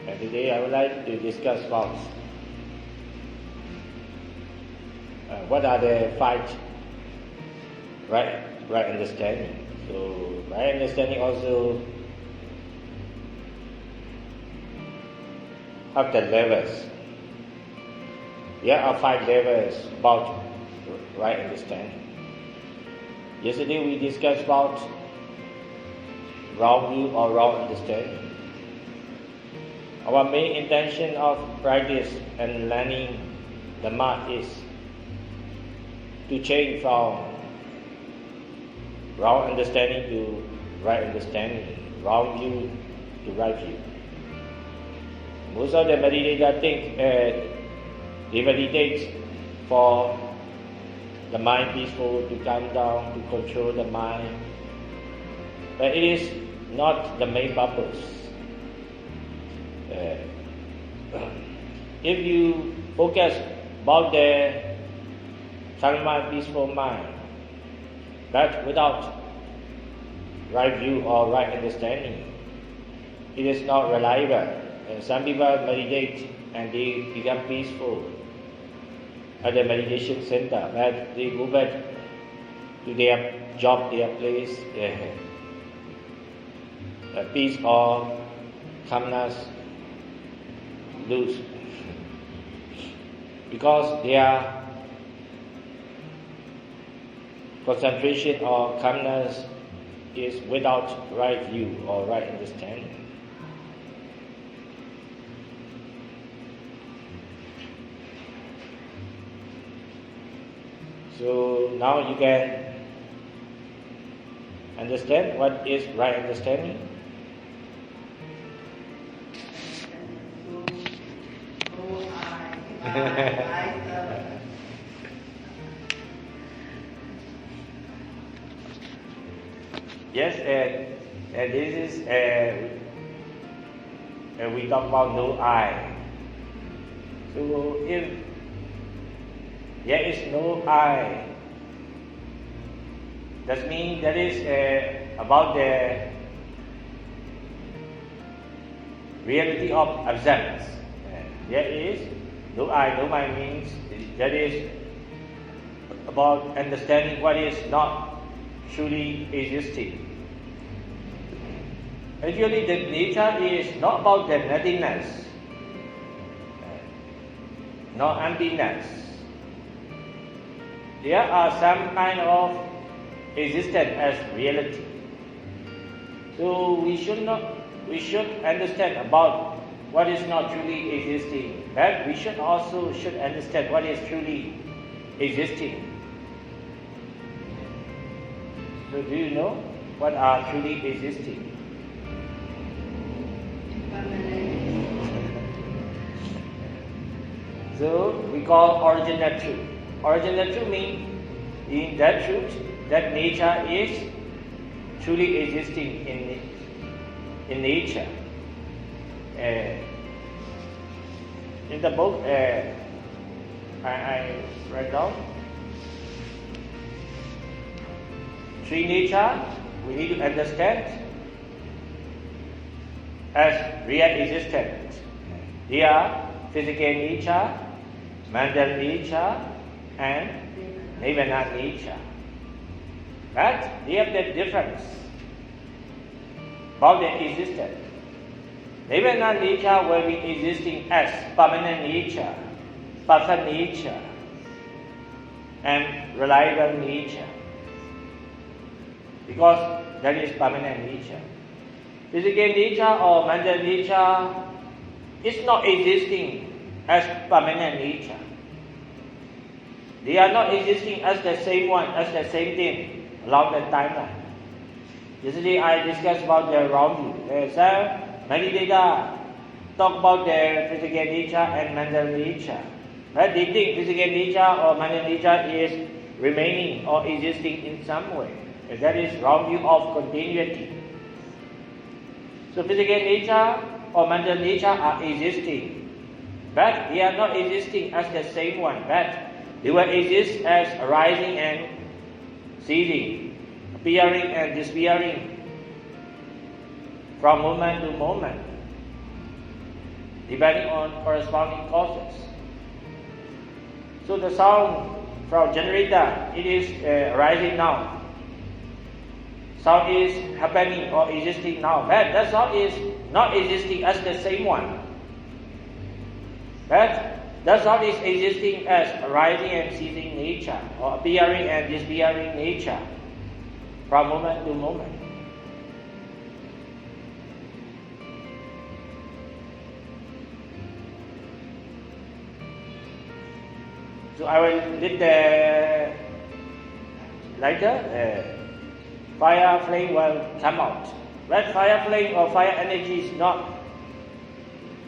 And today I would like to discuss about what are the five right understanding. So right understanding also have the levels. There are 5 levels about right understanding. Yesterday we discussed about wrong view or wrong understanding. Our main intention of practice and learning Dhamma is to change from wrong understanding to right understanding, wrong view to right view. Most of the meditators think they meditate for the mind peaceful, to calm down, to control the mind. But it is not the main purpose. If you focus about the calm, peaceful mind, but without right view or right understanding, it is not reliable. And some people meditate and they become peaceful at the meditation center, but they go back to their job, their place, peace or calmness lose because their concentration or calmness is without right view or right understanding. So now you can understand what is right understanding. Yes, and this is we talk about no I. So if there is no I, that means that is about the reality of absence. There is no I. No I means that is about understanding what is not truly existing. Actually, the nature is not about the nothingness, nor emptiness. There are some kind of existence as reality. So we should understand about what is not truly existing, but we should understand what is truly existing. So do you know what are truly existing? So we call original truth. Original truth means in that truth, that nature is truly existing in nature. In the book, I write down 3 nature we need to understand as real existence. They are physical nature, mental nature, and Nirvana nature. But they have the difference about their existence. Nirvana nature will be existing as permanent nature, perfect nature, and reliable nature. Because that is permanent nature. Physical nature or mental nature is not existing as permanent nature. They are not existing as the same one, as the same thing along the timeline. Yesterday I discussed about the wrong view. Some meditators talk about their physical nature and mental nature. But they think physical nature or mental nature is remaining or existing in some way. And that is wrong view of continuity. So physical nature or mental nature are existing, but they are not existing as the same one, but they will exist as arising and ceasing, appearing and disappearing from moment to moment. depending on corresponding causes. So the sound from generator, it is arising now. Sound is happening or existing now, but that sound is not existing as the same one. But that sound is existing as arising and ceasing nature, or appearing and disappearing nature, from moment to moment. So I will lit the lighter, fire flame will come out. But fire flame or fire energy is not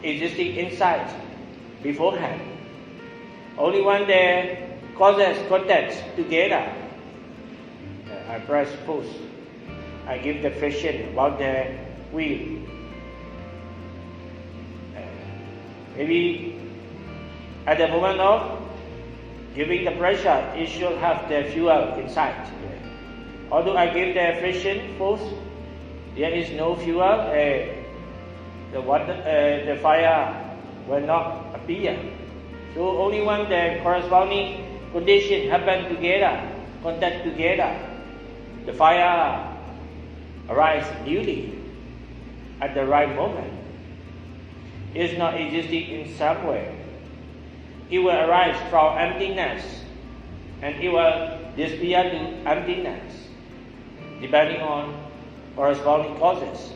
existing inside beforehand. Only when the causes contact together, I press push, I give the friction about the wheel. Maybe at the moment of giving the pressure, it should have the fuel inside. Although I give the friction force, there is no fuel, the fire will not appear. So only when the corresponding condition happen together, contact together, the fire arise newly at the right moment. It is not existing in some way. It will arise from emptiness and it will disappear to emptiness, depending on corresponding causes.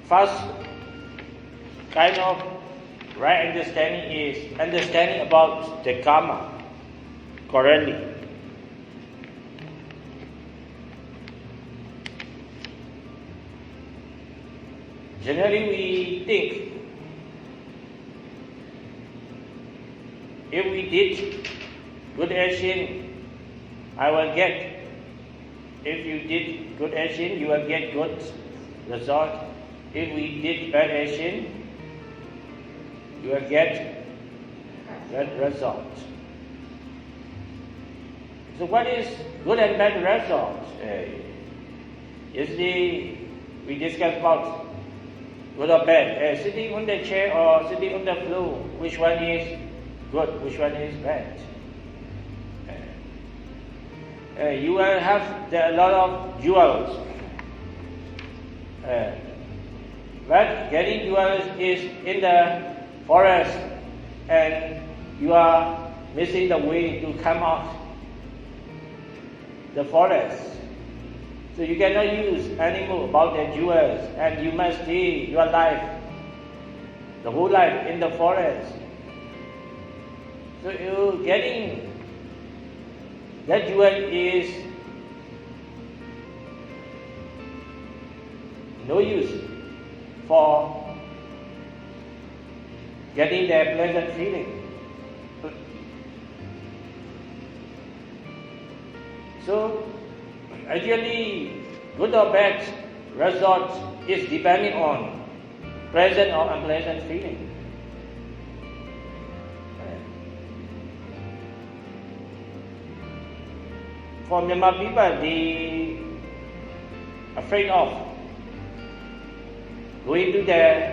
First kind of right understanding is understanding about the karma correctly. Generally, we think if we did good action, I will get. If you did good action, you will get good result. If we did bad action, you will get bad result. So what is good and bad result? Yesterday we discussed about good or bad. Sitting on the chair or sitting on the floor, which one is good, which one is bad? You will have a lot of jewels. But getting jewels is in the forest and you are missing the way to come out the forest. So you cannot use anymore about the jewels and you must stay your life, the whole life in the forest. So you getting that jewel is no use for getting the pleasant feeling. So actually, good or bad result is depending on pleasant or unpleasant feeling. For Myanmar people, they afraid of going to the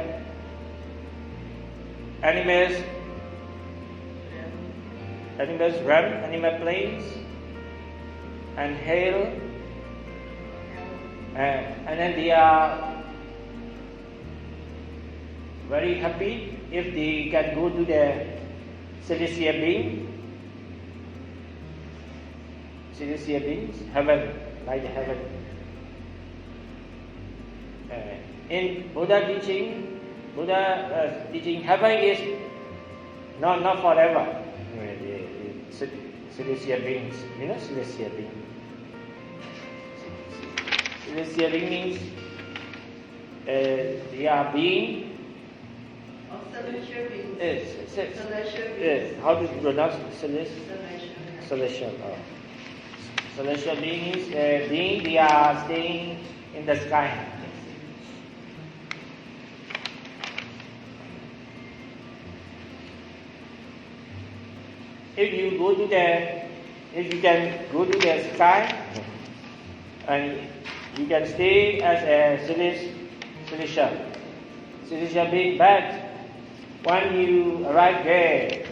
animals realm, animal planes, and hell, and then they are very happy if they can go to the celestial beings, heaven, like heaven. In Buddha teaching, heaven is not forever. Celestial beings, you know, celestial beings. Celestial being means they are being. Celestial beings. Yes. How do you pronounce celestial? Celestial. Celestial being is being. They are staying in the sky. If you go to the if you can go to the sky, and you can stay as a celestial being, but when you arrive there,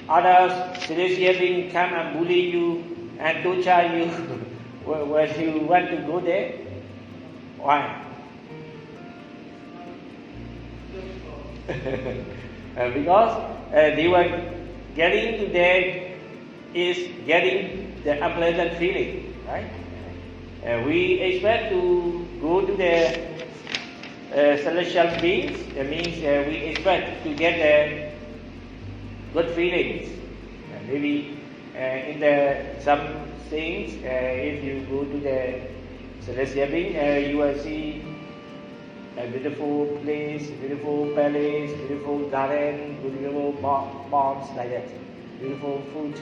other celestial beings come and bully you and torture you when you want to go there. Why? Because they were getting to there is getting the unpleasant feeling, right? We expect to go to the celestial beings. That means we expect to get the good feelings. Maybe in some things, if you go to the celestial being, you will see a beautiful place, beautiful palace, beautiful garden, beautiful ponds like that, beautiful food.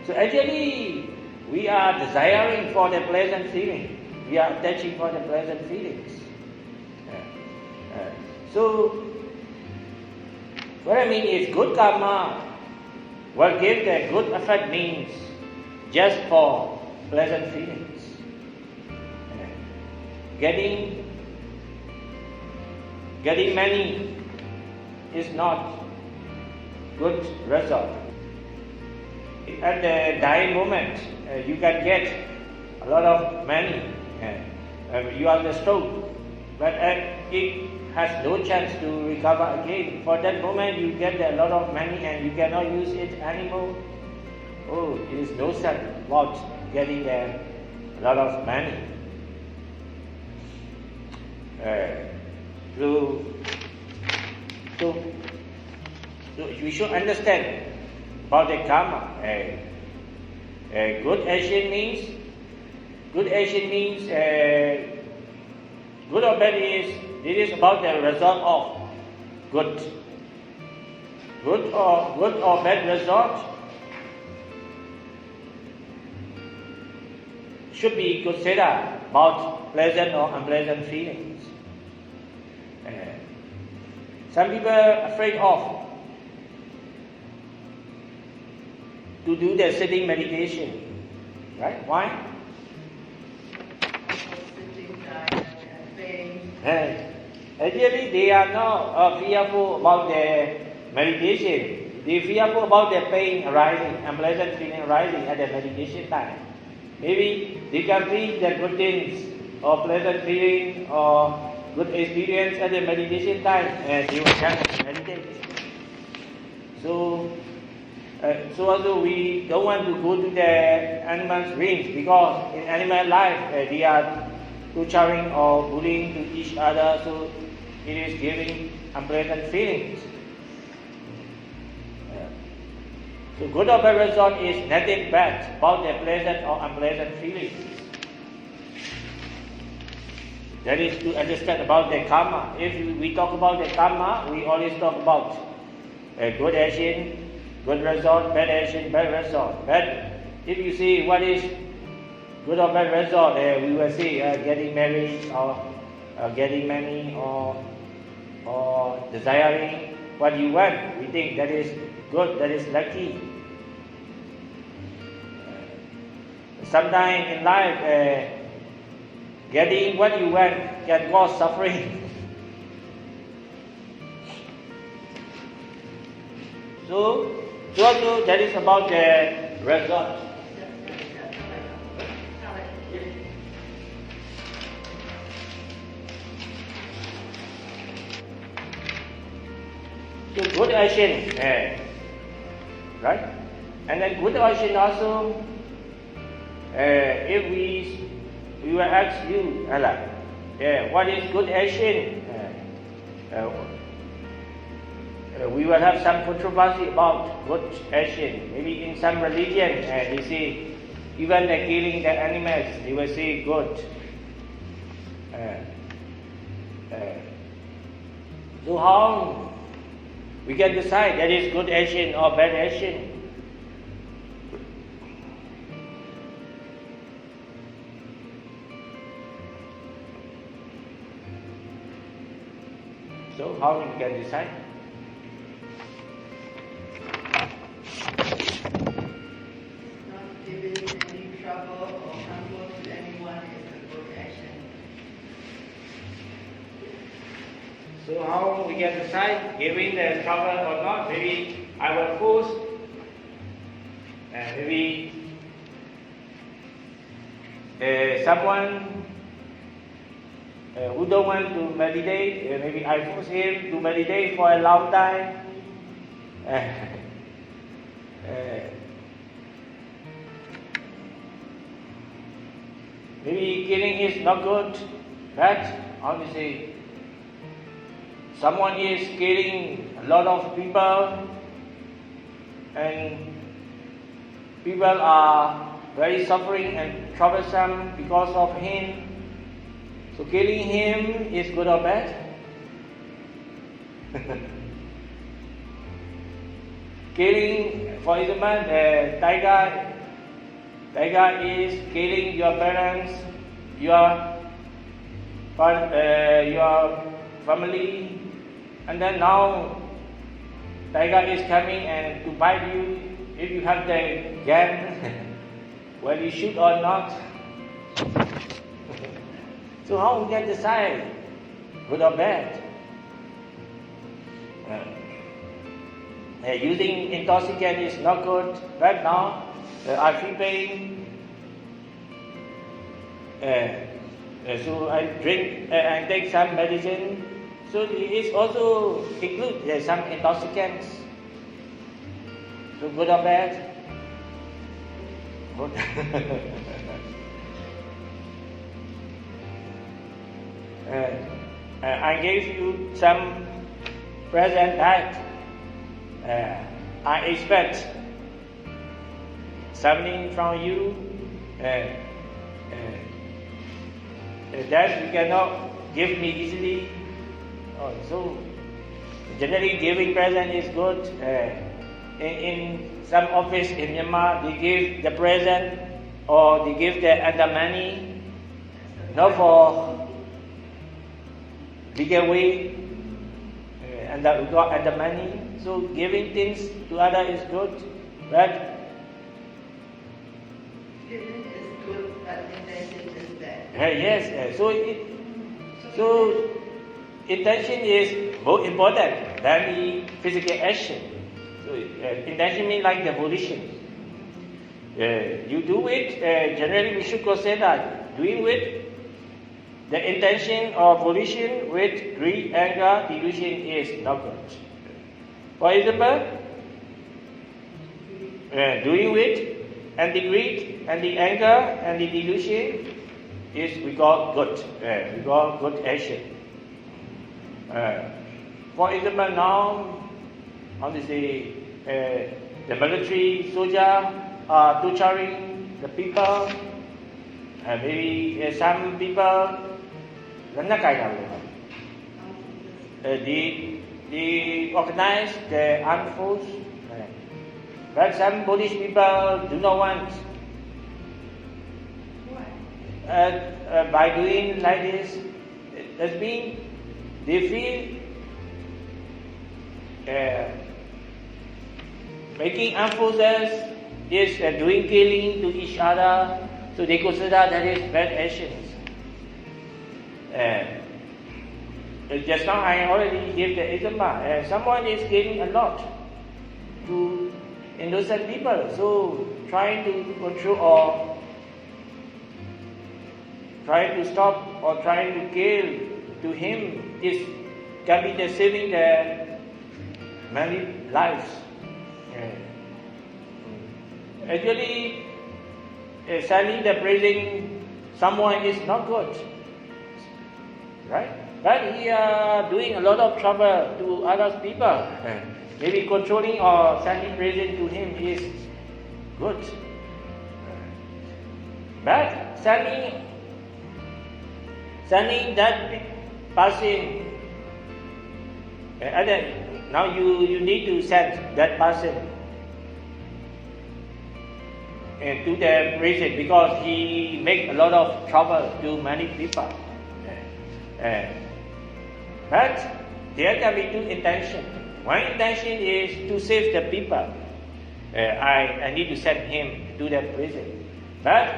So actually, we are desiring for the pleasant feeling. We are attaching for the pleasant feelings. So, what I mean is good karma will give the good effect means just for pleasant feelings. Getting money is not good result. At the dying moment, you can get a lot of money. You are the stroke, but it has no chance to recover again. For that moment, you get a lot of money and you cannot use it anymore. Oh, it is no sense about getting a lot of money. So we should understand about the karma. Good action means good or bad is it is about the result of good. Good or bad result should be considered about pleasant or unpleasant feelings. Some people are afraid of to do the sitting meditation, right? Why? Sitting down and praying. Actually, they are not fearful about the meditation. They fearful about the pain arising, unpleasant feeling arising at the meditation time. Maybe they can feel the good things or pleasant feeling or good experience at the meditation time, and they will just meditate. So also we don't want to go to the animals' range because in animal life they are torturing or bullying to each other, so it is giving unpleasant feelings. So good or bad result is nothing bad about the pleasant or unpleasant feelings. That is to understand about the karma. If we talk about the karma, we always talk about good action, good result, bad action, bad result. But if you see what is good or bad result, we will say getting married or getting money or desiring what you want. We think that is good, that is lucky. Sometimes in life, getting what you want can cause suffering. So that is about the result. So good action, right? And then good action also, if we will ask you, Allah, what is good action? We will have some controversy about good action. Maybe in some religion, they say even the killing the animals, they will say good. So how we can decide that is good action or bad action? So how we can decide? So how we can decide giving the trouble or not? Maybe I will force, and maybe someone who don't want to meditate, maybe I force him to meditate for a long time. Maybe killing is not good, but how to say, someone is killing a lot of people, and people are very suffering and troublesome because of him. So killing him is good or bad? Killing, for example, the tiger is killing your parents, your family, and then now tiger is coming and to bite you. If you have the gun, whether you shoot or not. So how we can decide good or bad? Using intoxicant is not good. Right now, I feel pain. So I drink and take some medicine. So it also includes some intoxicants. So good or bad? Good. I gave you some present that I expect something from you that you cannot give me easily. So generally giving present is good. In some office in Myanmar, they give the present or they give the money, not for legal way, and the money. So giving things to others is good, but Giving is good, but intention is bad. yes. So intention is more important than the physical action. So intention means like the volition. You do it. Generally, we should consider doing with the intention or volition with greed, anger, delusion is not good. For example, doing with and the greed and the anger and the delusion is we call good. We call good action. For example, now, how to say, the military soldier are torturing the people. Maybe some people they organize the armed force, but some Buddhist people do not want. Why? By doing like this, that means they feel making armed forces is doing killing to each other, so they consider that is bad actions. Just now I already gave the example. Someone is killing a lot to innocent people, so trying to control or trying to stop or trying to kill to him can be the saving the many lives. Actually, sadly, the praising someone is not good, right? But he doing a lot of trouble to other people. Maybe controlling or sending praising to him is good. But sending that person, now you need to send that person to the prison because he make a lot of trouble to many people. But there can be two intentions. One intention is to save the people. I need to send him to the prison. But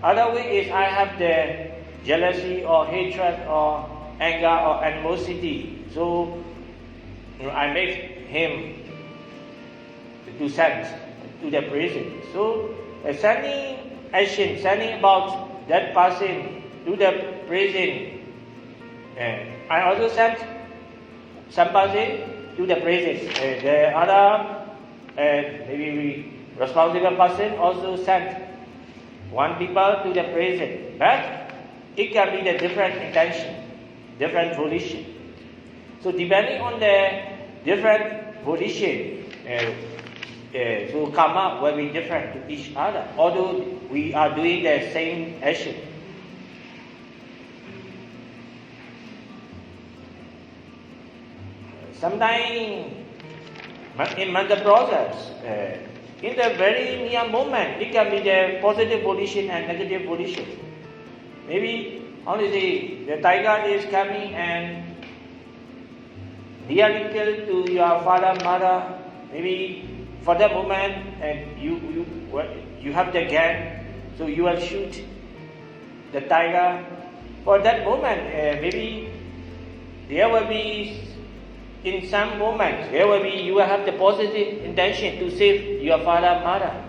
other way is I have the jealousy or hatred or anger or animosity. So I make him to send to the prison. So sending action, sending about that person to the prison. I also sent some person to the prison. The other maybe responsible person also sent one people to the prison. But it can be the different intention, different volition. So depending on the different volition, so karma will be different to each other, although we are doing the same action. Sometimes in the process, in the very near moment, it can be the positive volition and negative volition. Maybe honestly, the tiger is coming and nearly killed to your father, mother. Maybe for that moment, and you have the gun, so you will shoot the tiger. For that moment, maybe there will be, in some moments, you will have the positive intention to save your father, mother.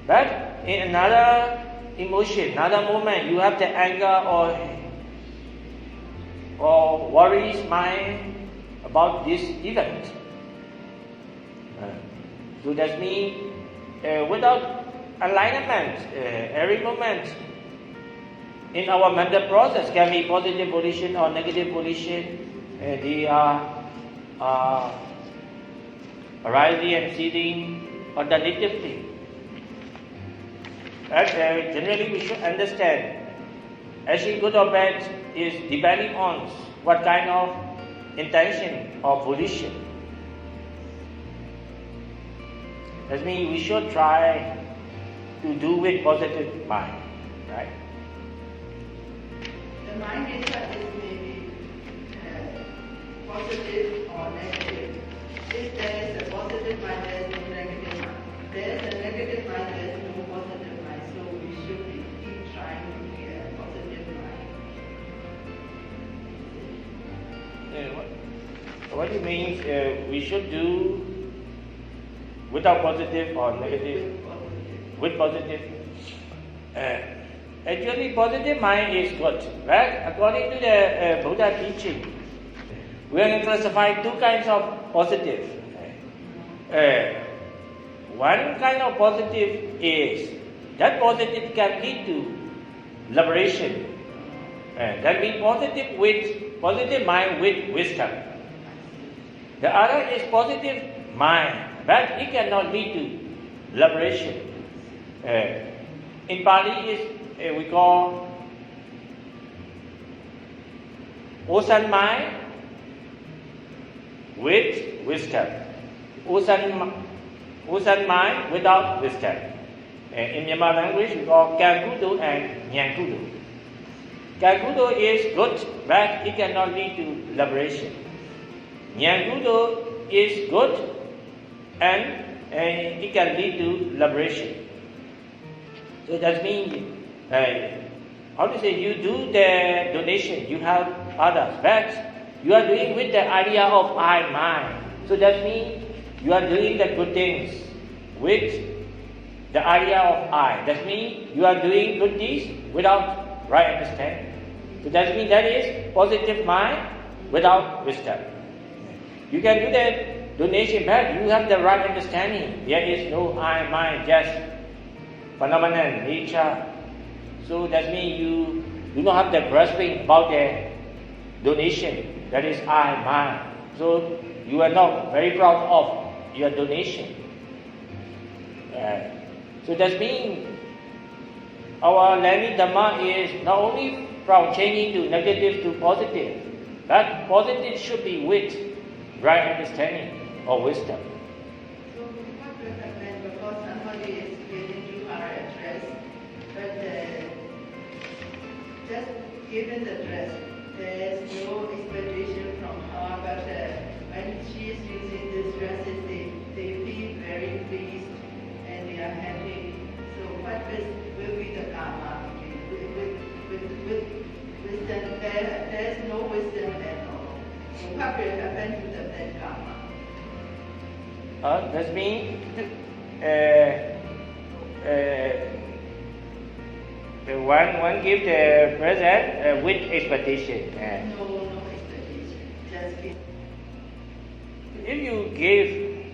But in another emotion, another moment, you have the anger or worries mind about this event. So that means without alignment, every moment in our mental process can be positive volition or negative volition. They are arising and ceasing alternatively. But generally we should understand, actually good or bad is depending on what kind of intention or volition. That means we should try to do with positive mind, right? The mind itself is maybe positive or negative. If there is a positive mind, there is no negative mind. There is a negative mind, there is no positive mind. So we should keep trying to be a positive mind. What it means we should do without positive or negative? With positive. Actually, positive mind is good. Right? According to the Buddha teaching, we are going to classify two kinds of positive. One kind of positive is that positive can lead to liberation. That means positive mind with wisdom. The other is positive mind, but it cannot lead to liberation. In Pali, we call ocean mind with wisdom. Ocean mind without wisdom. In Myanmar language, we call Kankudo and Nyankudo. Kankudo is good, but it cannot lead to liberation. Nyankudo is good and it can lead to liberation. So that means, you do the donation, you help others, but you are doing with the idea of I, mine. So that means you are doing the good things with the idea of I. That means you are doing good deeds without right understanding. So that means that is positive mind without wisdom. You can do that donation, but you have the right understanding. There is no I, mine, just phenomenon, nature. So that means you do not have the grasping about the donation. That is I, mine. So you are not very proud of your donation. So that means our learning Dhamma is not only from changing to negative to positive, but positive should be with right understanding or wisdom. So what will happen because somebody is giving you her address, but just given the dress, there is no expectation from her, but when she is using these dresses, they feel very pleased and they are happy. So what will be the karma with wisdom? There is no wisdom. what will happen to the bad karma? That means one give the present with expectation. No expectation. Just give. If you give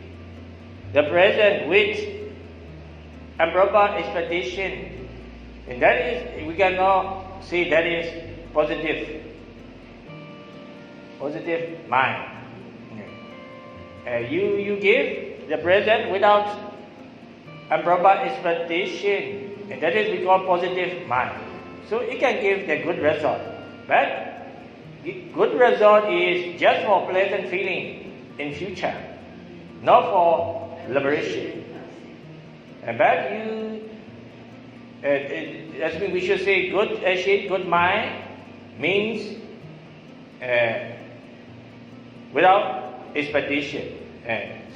the present with improper expectation, and that is, we cannot say that is positive mind. You give the present without improper expectation, and that is we call positive mind. So it can give the good result. But good result is just for pleasant feeling in future, not for liberation. But that means we should say good action, good mind means without expectation.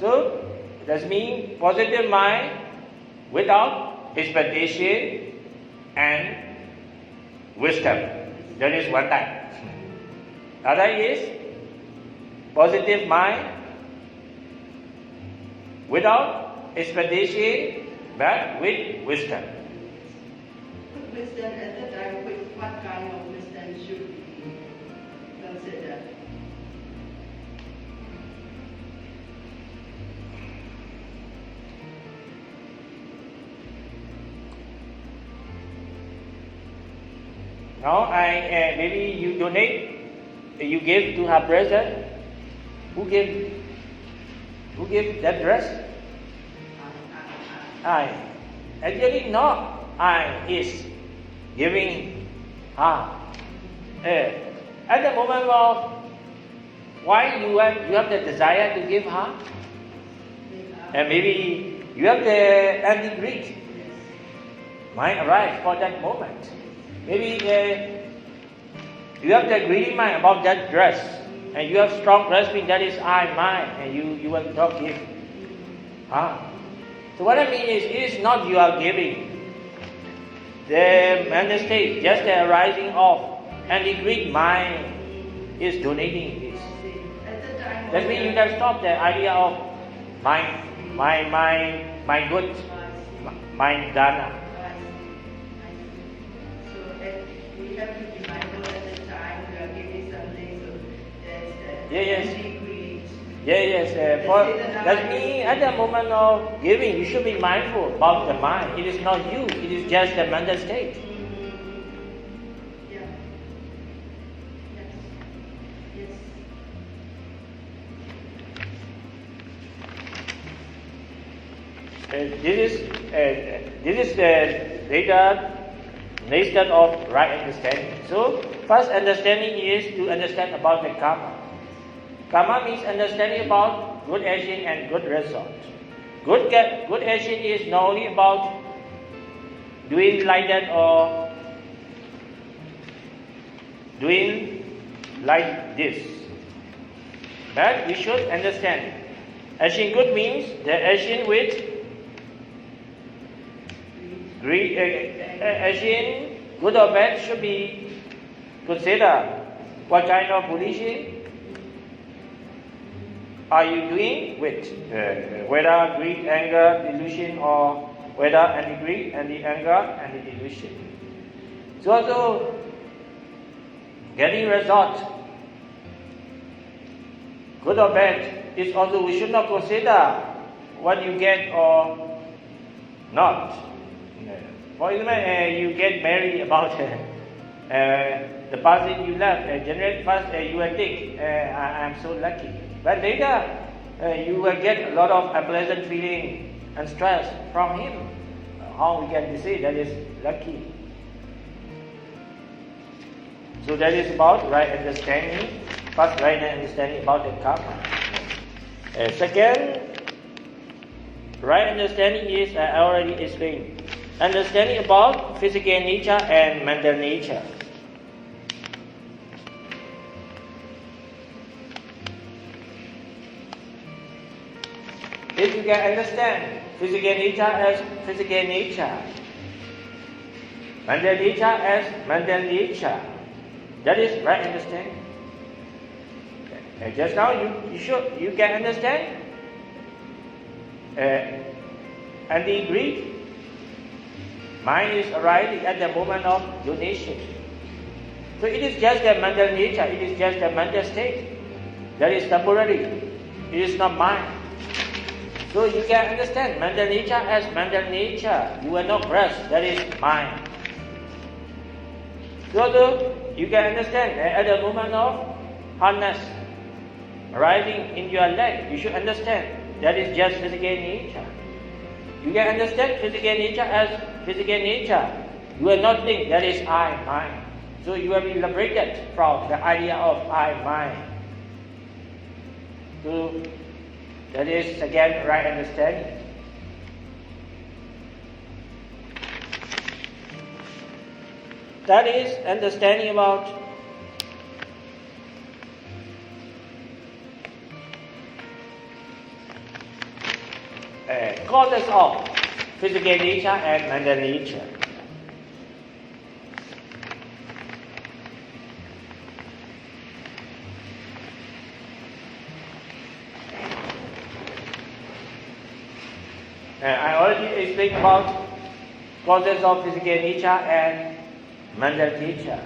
So that means positive mind without expectation and wisdom. That is one type. Other is positive mind without expectation but with wisdom. Wisdom at the time, what kind of wisdom should we consider? Now maybe you donate, you give to her present. Who gave that dress? I. Actually not I is giving her. At the moment of why you have the desire to give her, and maybe you have the anti-greed might arise for that moment. Maybe you have the greedy mind about that dress, and you have strong grasping that is I, mine, and you will not give. So what I mean is, it is not you are giving. The mental state, just the arising of, and the greed mind is donating this. That means you can stop the idea of my good, my dana. We have to be mindful at the time we are giving something, so that's Yes. anti-greed. Yes. That means at the moment of giving, you should be mindful about the mind. It is not you. It is just the mental state. Yeah. Yes. This is the data nation of right understanding. So first understanding is to understand about the karma. Karma means understanding about good action and good result. Good action is not only about doing like that or doing like this. But we should understand. Action good means the action with action, good or bad, should be considered. What kind of volition are you doing with? Whether greed, anger, delusion, or whether anti-greed, anti-anger, and the delusion. So also getting result, good or bad, is also we should not consider what you get or not. For example, you get married about the person you love. Generally, first you will think, I'm so lucky. But later, you will get a lot of unpleasant feeling and stress from him. How we can say that is lucky? So that is about right understanding. First, right understanding about the karma. Second, right understanding is, I already explained, understanding about physical nature and mental nature. If you can understand physical nature as physical nature, mental nature as mental nature, that is right understanding. Just now you can understand anti-greed. Mind is arising at the moment of donation. So it is just a mental nature, it is just a mental state. That is temporary. It is not mind. So you can understand mental nature as mental nature. You will not grasp, that is mind. So you can understand at the moment of hardness arising in your leg, you should understand that is just physical nature. You can understand physical nature as physical nature. You will not think that is I, mind. So you will be liberated from the idea of I, mind. So that is again right understanding. That is understanding about causes of physical nature and mental nature. I already explained about causes of physical nature and mental nature.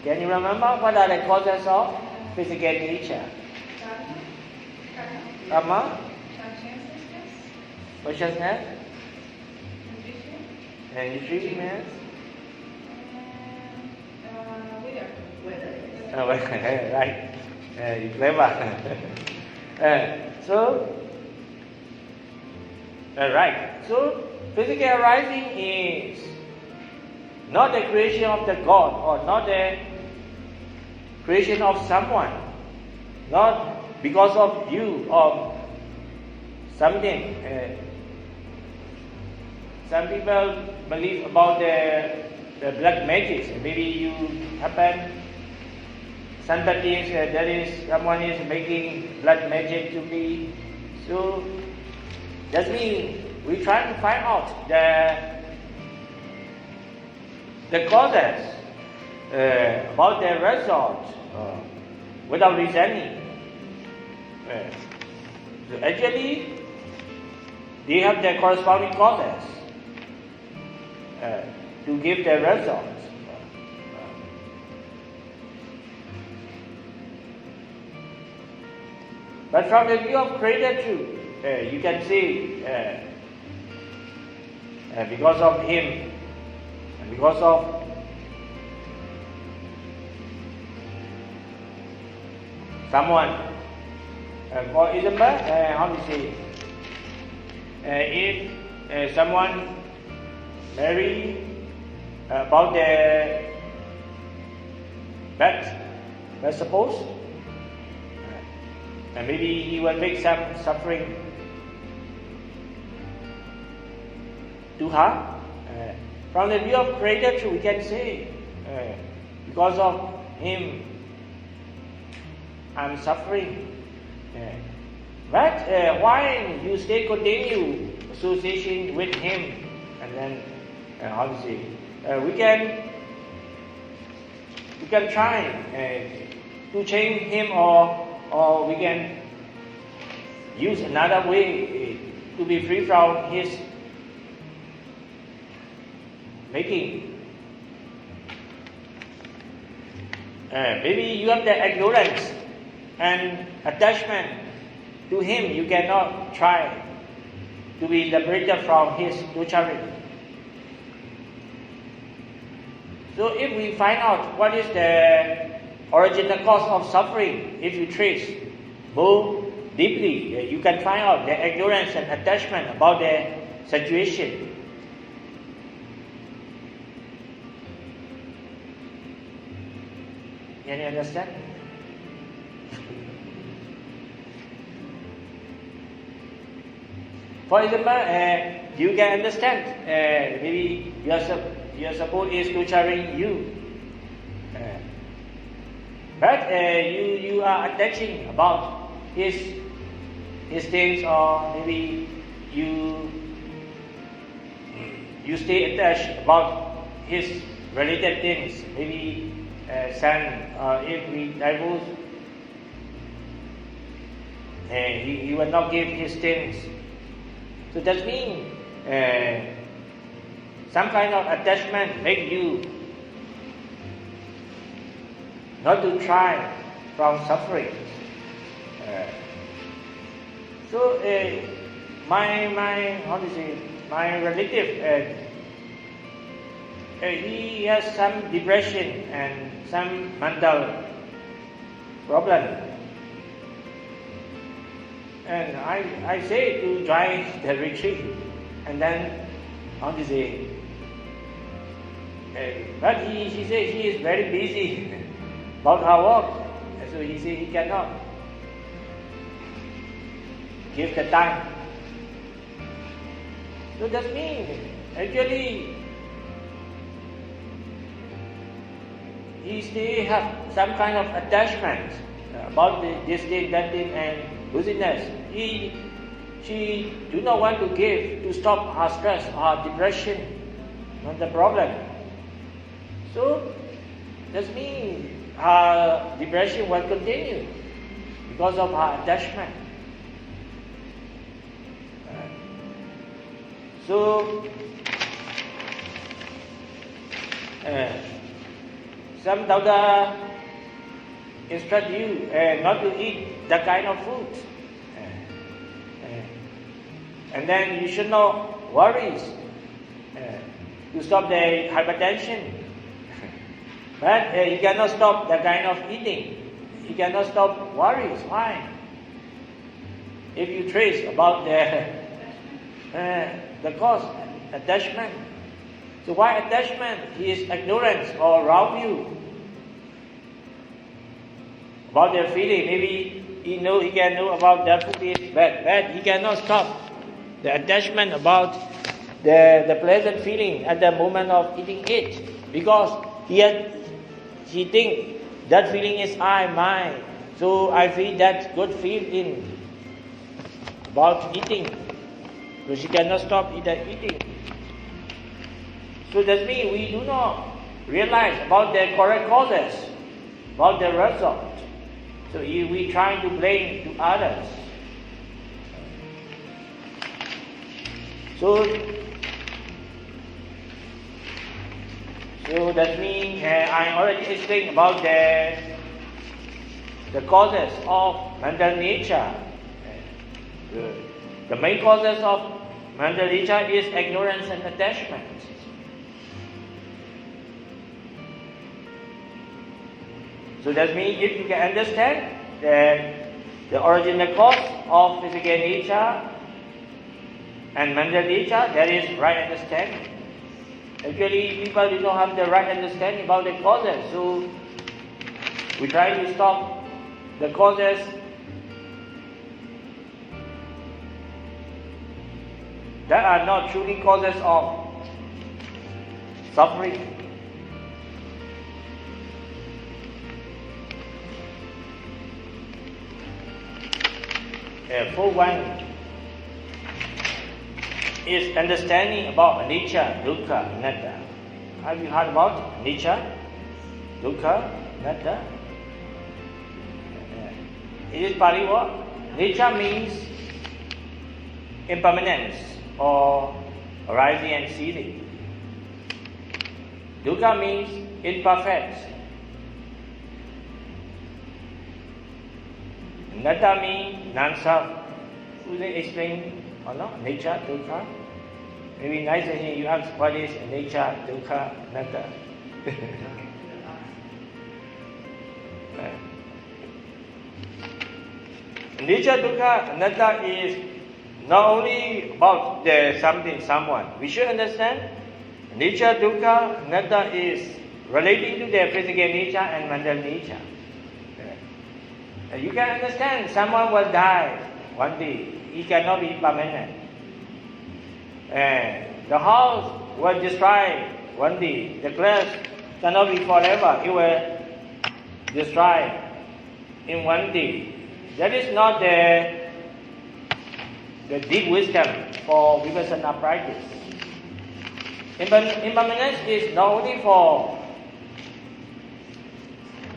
Can you remember what are the causes of physical nature? Karma, consciousness, and nutrition. Right. You clever. Right. So physical arising is not the creation of the God or not the creation of someone, not because of you or something. Some people believe about the black magic. Maybe you happen somebody there is someone is making black magic to me. So that means we try to find out the causes about the result without reasoning. So actually, they have the corresponding causes to give the result. But from the view of creator truth, you can see because of him, and because of someone, for example, how to say, if someone marry about the bad suppose, and maybe he will make some suffering to her. From the view of creator truth, we can say, because of him, I'm suffering. But why you still continue association with him? And then, how to say, we can try to change him, or we can use another way to be free from his making. Maybe you have the ignorance and attachment to him. You cannot try to be liberated from his torturing. So if we find out what is the original cause of suffering, if you trace more deeply, you can find out the ignorance and attachment about the situation. Can you understand? For example, you can understand, maybe your support is torturing you. But you are attaching about his things, or maybe you stay attached about his related things. Maybe son, if we divorce, he will not give his things. So that means some kind of attachment make you not to try from suffering. So my relative, he has some depression and some mental problem. And I say to join the retreat, and then how to say, but she said she is very busy about her work, and so he said he cannot give the time. So that means actually he still have some kind of attachment about this thing, that thing, and busyness. She do not want to give to stop her stress, her depression, not the problem. So that means her depression will continue because of her attachment. So some doctor instruct you not to eat that kind of food, and then you should not worry to stop the hypertension. But you cannot stop that kind of eating. You cannot stop worries. Why? If you trace about the cause, attachment. So why attachment? He is ignorance or wrong view about their feeling. Maybe he can know about that food is bad, but he cannot stop the attachment about the pleasant feeling at the moment of eating it, because he think that feeling is mine. So I feel that good feeling about eating. So she cannot stop eating. So that means we do not realize about the correct causes, about the result. So we try to blame to others. So that means I already explained about the causes of mental nature. The main causes of mental nature is ignorance and attachment. So that means if you can understand the original cause of physical nature and mental nature, there is right understanding. Actually, people do not have the right understanding about the causes, so we try to stop the causes that are not truly causes of suffering. For one is understanding about anicca, dukkha, anatta. Have you heard about anicca, dukkha, anatta? It is Pali word. Anicca means impermanence or arising and ceasing. Dukkha means imperfect. Anatta means non-self. Who they explain or not? Nature, dukkha. Maybe nice to hear you ask what is nature, dukkha, anatta. Nature, dukkha, anatta is not only about the something, someone. We should understand nature, dukkha, anatta is relating to the physical nature and mental nature. You can understand someone will die one day. He cannot be permanent. The house will destroy one day. The class cannot be forever. It will destroy in one day. That is not the deep wisdom for vipassana practice. Impermanence is not only for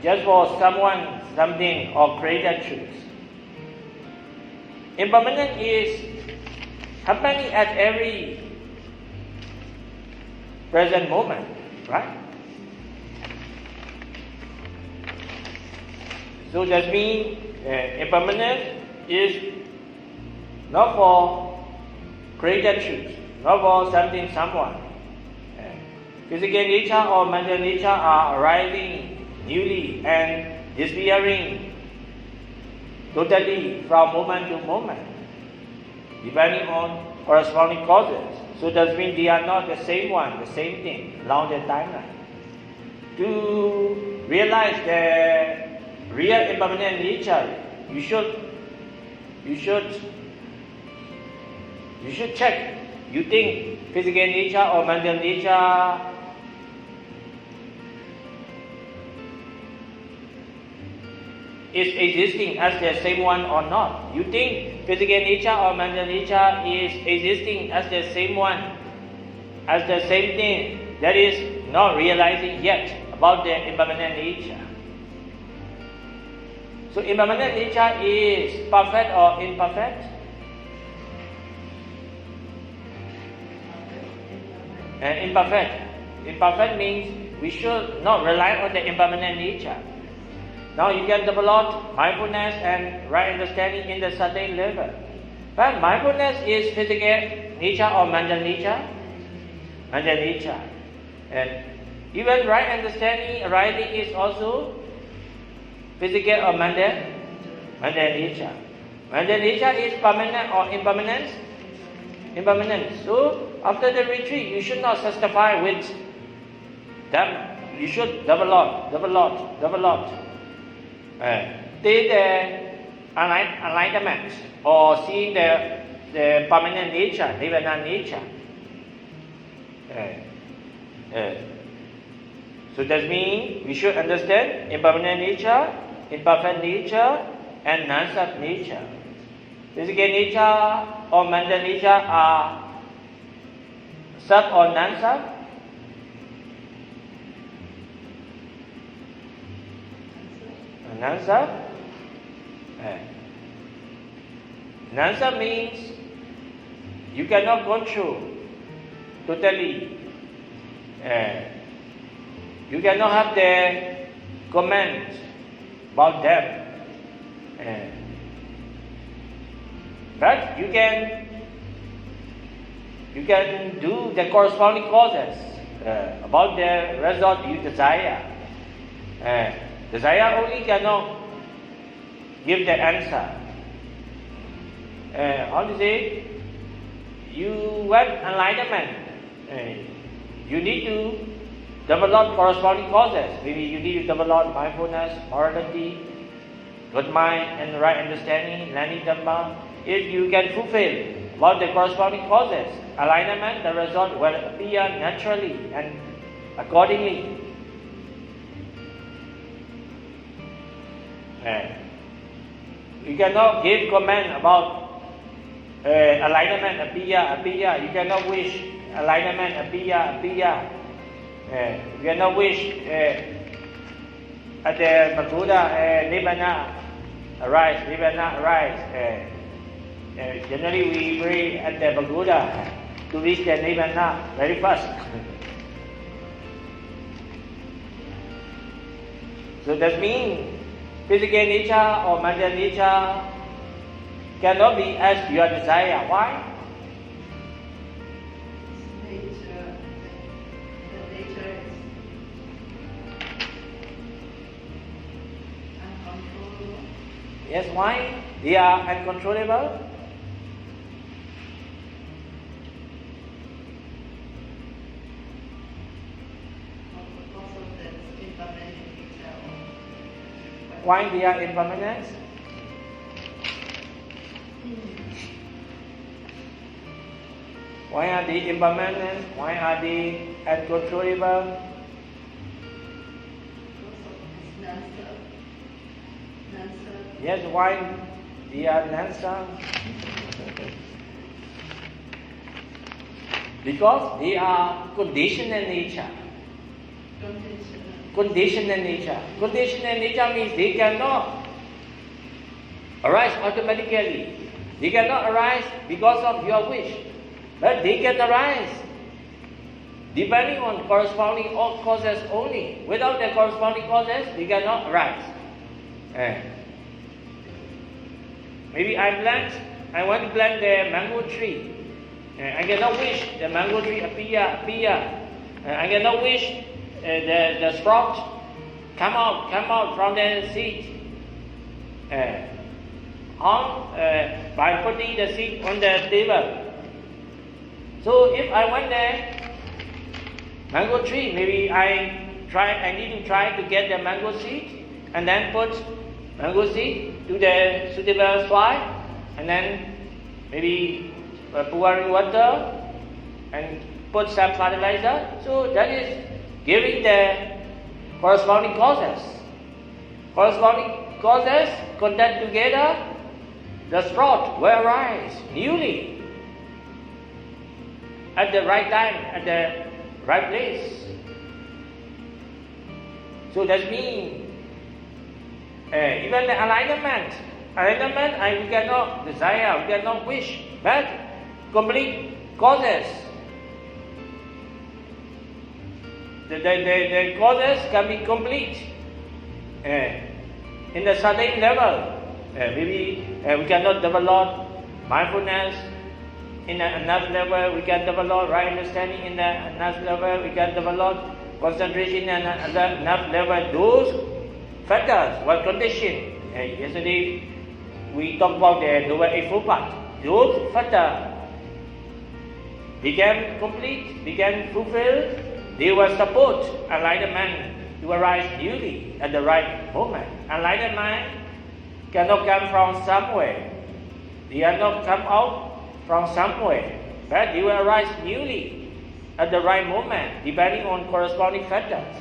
just for someone, something, or created truth. impermanence is happening at every present moment, right? So that means impermanence is not for created truth, not for something, someone. Physical nature or mental nature are arising newly and disappearing totally from moment to moment, depending on corresponding causes. So that means they are not the same one, the same thing, along the timeline. To realize the real impermanent nature, you should check. You think physical nature or mental nature is existing as the same one or not? You think physical nature or mental nature is existing as the same one, as the same thing that is not realizing yet about the impermanent nature. So impermanent nature is perfect or imperfect? Imperfect. Imperfect means we should not rely on the impermanent nature. Now you can develop mindfulness and right understanding in the certain level. But mindfulness is physical nature or mental nature? Mental nature. And even right understanding arising is also physical or mental? Mental nature. Mental nature is permanent or impermanent? Impermanent. So after the retreat, you should not satisfy with them. You should develop. Take the enlightenment or see the permanent nature, nirvana nature. So that means we should understand impermanent nature, imperfect nature, and non-self nature. Physical nature or mental nature are self or non-self? Non-self? Non-self means you cannot control totally. You cannot have the comment about them. But you can do the corresponding causes about the result you desire. Desire only cannot give the answer. How to say? You want enlightenment. You need to develop corresponding causes. Maybe you need to develop mindfulness, morality, good mind, and right understanding, learning Dhamma. If you can fulfill about the corresponding causes, alignment, the result will appear naturally and accordingly. You cannot give comment about alignment appear. You cannot wish alignment appear. You cannot wish at the Pagoda Nibbana arise. Generally we pray at the Pagoda to reach the Nibbana very fast. So that means physical nature or mental nature cannot be as your desire. Why? Nature, the nature is uncontrollable. Yes, why? They are uncontrollable. Because of that impermanent nature. Why they are impermanent? Why are they impermanent? Why are they uncontrollable? Yes, why they are non-self? Because they are conditional nature. Conditional nature. Conditional nature means they cannot arise automatically. They cannot arise because of your wish, but they can arise depending on corresponding causes only. Without the corresponding causes, they cannot arise. Maybe I want to plant the mango tree. I cannot wish the mango tree appear. I cannot wish the sprout come out from the seed. By putting the seed on the table. So if I want the mango tree, maybe I need to try to get the mango seed and then put mango seed to the suitable soil and then maybe pouring water and put some fertilizer. So that is giving the corresponding causes. Corresponding causes contact together, the sprout will arise newly at the right time, at the right place. So that means even the alignment, we cannot desire, we cannot wish, but complete causes. The causes can be complete in a certain level. Maybe we cannot develop mindfulness in enough level, we can develop right understanding in enough level, we can develop concentration in enough level. Those factors were conditioned. Yesterday we talked about the lower eightfold path. Those factors became complete, became fulfilled. They will support enlightened mind to arise newly at the right moment. Enlightened mind cannot come from somewhere. They are not come out from somewhere, but they will arise newly at the right moment, depending on corresponding factors.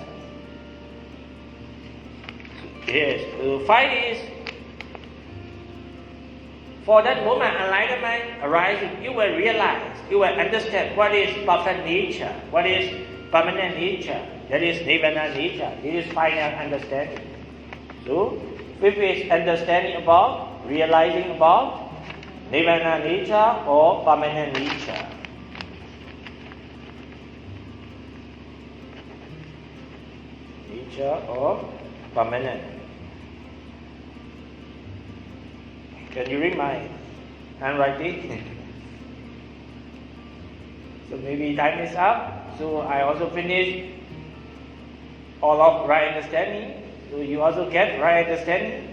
Yes, five is for that moment, enlightenment arises. You will realize, you will understand what is perfect nature, what is permanent nature, that is nirvana nature. This is final understanding. So, fifth is understanding about, realizing about nirvana nature or permanent nature. Nature or permanent. Can you read my handwriting? So maybe time is up. So I also finish all of right understanding. So you also get right understanding.